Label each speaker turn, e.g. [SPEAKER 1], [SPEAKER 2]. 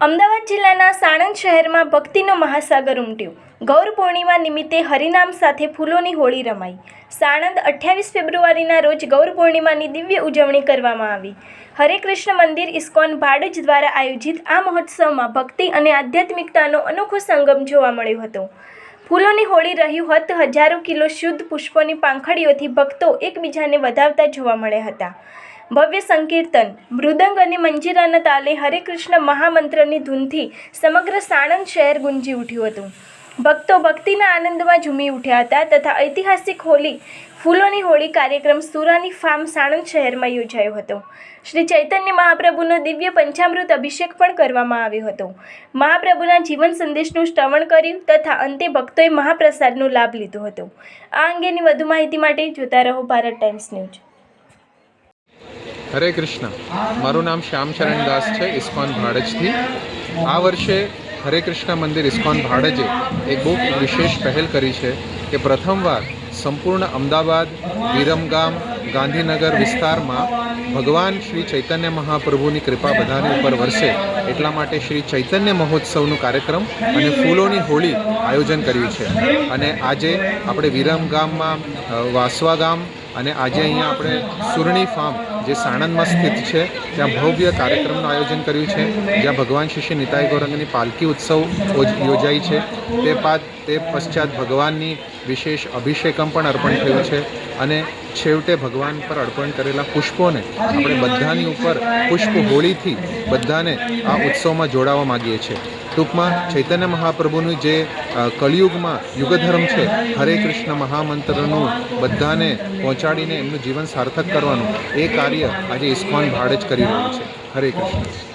[SPEAKER 1] અમદાવાદ જિલ્લાના સાણંદ શહેરમાં ભક્તિનો મહાસાગર ઉમટ્યો। ગૌર પૂર્ણિમા નિમિત્તે હરિનામ સાથે ફૂલોની હોળી રમાઈ। સાણંદ 28 ફેબ્રુઆરીના રોજ ગૌર પૂર્ણિમાની દિવ્ય ઉજવણી કરવામાં આવી। હરે કૃષ્ણ મંદિર ઇસ્કોન ભાડજ દ્વારા આયોજિત આ મહોત્સવમાં ભક્તિ અને આધ્યાત્મિકતાનો અનોખો સંગમ જોવા મળ્યો હતો। ફૂલોની હોળી રહ્યું હત હજારો કિલો શુદ્ધ પુષ્પોની પાંખડીઓથી ભક્તો એકબીજાને વધાવતા જોવા મળ્યા હતા। ભવ્ય સંકીર્તન, મૃદંગ અને મંજીરાના તાલે હરે કૃષ્ણ મહામંત્રની ધૂનથી સમગ્ર સાણંદ શહેર ગુંજી ઉઠ્યું હતું। ભક્તો ભક્તિના આનંદમાં ઝૂમી ઉઠ્યા હતા તથા ઐતિહાસિક ફૂલોની હોળી કાર્યક્રમ સુરાની ફાર્મ સાણંદ શહેરમાં યોજાયો હતો। શ્રી ચૈતન્ય મહાપ્રભુનો દિવ્ય પંચામૃત અભિષેક પણ કરવામાં આવ્યો હતો। મહાપ્રભુના જીવન સંદેશનું શ્રવણ કર્યું તથા અંતે ભક્તોએ મહાપ્રસાદનો લાભ લીધો હતો। આ અંગેની વધુ માહિતી માટે જોતા રહો ભારત ટાઈમ્સ ન્યૂઝ।
[SPEAKER 2] હરે કૃષ્ણ, મારું નામ શ્યામચરણ દાસ છે, ઇસ્કોન ભાડજથી। આ વર્ષે હરે કૃષ્ણ મંદિર ઇસ્કોન ભાડજે એક બહુ વિશેષ પહેલ કરી છે કે પ્રથમવાર સંપૂર્ણ અમદાવાદ, વિરમગામ, ગાંધીનગર વિસ્તારમાં ભગવાન શ્રી ચૈતન્ય મહાપ્રભુની કૃપા બધાની ઉપર વરસે એટલા માટે શ્રી ચૈતન્ય મહોત્સવનું કાર્યક્રમ અને ફૂલોની હોળી આયોજન કર્યું છે। અને આજે આપણે વિરમગામમાં વાસવા ગામ અને આજે અહીંયા આપણે સુરણી ફાર્મ જે સાણંદમાં સ્થિત છે ત્યાં ભવ્ય કાર્યક્રમનું આયોજન કર્યું છે, જ્યાં ભગવાન શ્રી નિતાઈ ગૌરાંગની પાલકી ઉત્સવ યોજાઈ છે। તે પશ્ચાત ભગવાનની વિશેષ અભિષેકમ પણ અર્પણ થયું છે અને છેવટે ભગવાન પર અર્પણ કરેલા પુષ્પોને આપણે બધાની ઉપર પુષ્પ હોળીથી બધાને આ ઉત્સવમાં જોડાવા માગીએ છીએ। ટૂંકમાં ચૈતન્ય મહાપ્રભુનું જે કલિયુગમાં યુગધર્મ છે, હરે કૃષ્ણ મહામંત્રનું બધાને પહોંચાડીને એમનું જીવન સાર્થક કરવાનું એ કાર્ય આજે ઇસ્કોન ભાડજ કરી રહ્યું છે। હરે કૃષ્ણ।